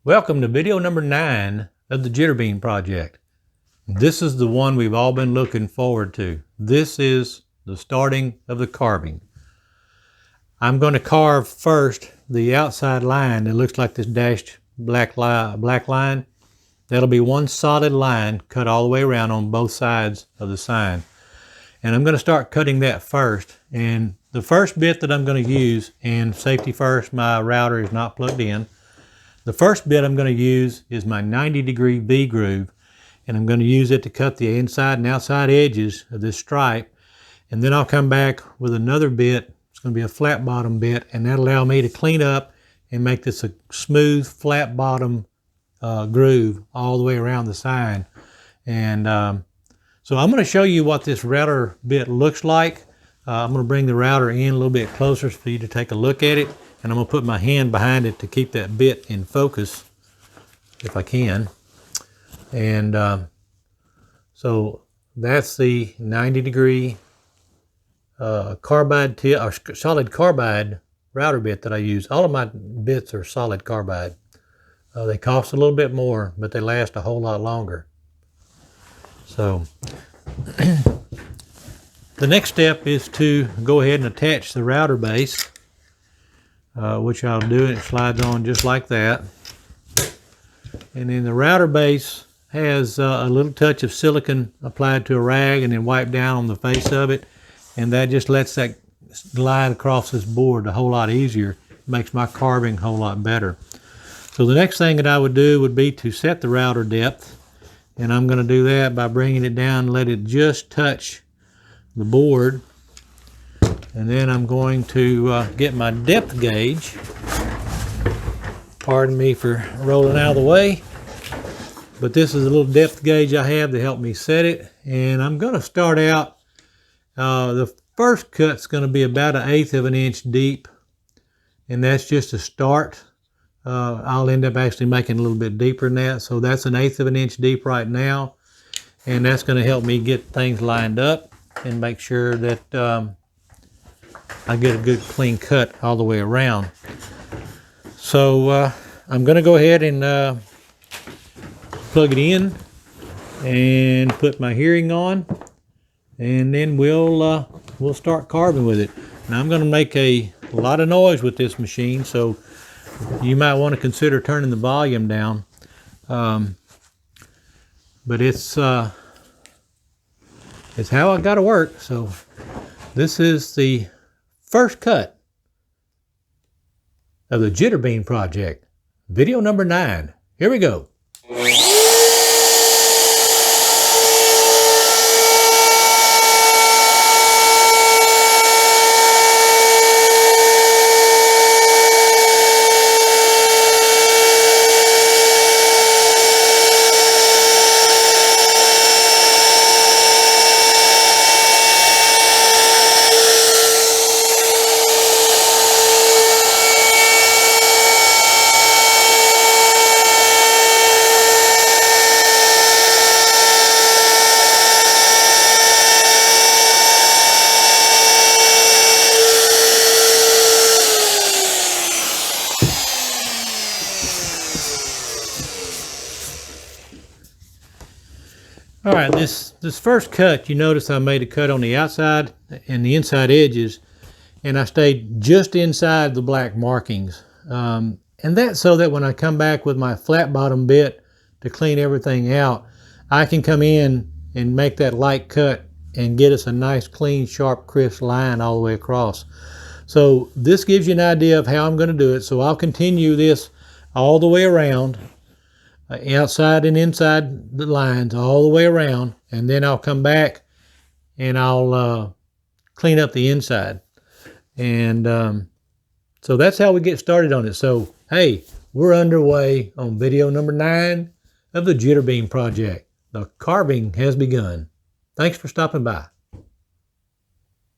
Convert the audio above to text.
Welcome to video number 9 of the Jitterbean project. This is the one we've all been looking forward to. This is the starting of the carving. I'm going to carve first the outside line that looks like this dashed black line. That'll be one solid line cut all the way around on both sides of the sign. And I'm going to start cutting that first. And the first bit that I'm going to use, and safety first, my router is not plugged in. The first bit I'm going to use is my 90-degree V-groove, and I'm going to use it to cut the inside and outside edges of this stripe. And then I'll come back with another bit. It's going to be a flat bottom bit, and that'll allow me to clean up and make this a smooth flat bottom groove all the way around the sign. And so I'm going to show you what this router bit looks like. I'm going to bring the router in a little bit closer for you to take a look at it. And I'm going to put my hand behind it to keep that bit in focus, if I can. And so that's the 90-degree carbide tip, or solid carbide router bit that I use. All of my bits are solid carbide. They cost a little bit more, but they last a whole lot longer. So the next step is to go ahead and attach the router base. Which I'll do, and it slides on just like that. And then the router base has a little touch of silicone applied to a rag and then wiped down on the face of it, and that just lets that glide across this board a whole lot easier. It makes my carving a whole lot better. So the next thing that I would do would be to set the router depth, and I'm going to do that by bringing it down and let it just touch the board. And then I'm going to get my depth gauge. Pardon me for rolling out of the way. But this is a little depth gauge I have to help me set it. And I'm going to start out, the first cut's going to be about 1/8 of an inch deep. And that's just a start. I'll end up actually making a little bit deeper than that. So that's 1/8 of an inch deep right now. And that's going to help me get things lined up and make sure that I get a good clean cut all the way around. So I'm going to go ahead and plug it in and put my hearing on, and then we'll start carving with it. Now I'm going to make a lot of noise with this machine, so you might want to consider turning the volume down. But it's how I got to work. So this is the first cut of the Jitterbean project, video number 9. Here we go. All right, this first cut, you notice I made a cut on the outside and the inside edges, and I stayed just inside the black markings. And that's so that when I come back with my flat bottom bit to clean everything out, I can come in and make that light cut and get us a nice, clean, sharp, crisp line all the way across. So this gives you an idea of how I'm going to do it. So I'll continue this all the way around. Outside and inside the lines all the way around, and then I'll come back and I'll clean up the inside. And so that's how we get started on it. So hey, we're underway on video number 9 of the Jitterbean project. The carving has begun. Thanks for stopping by.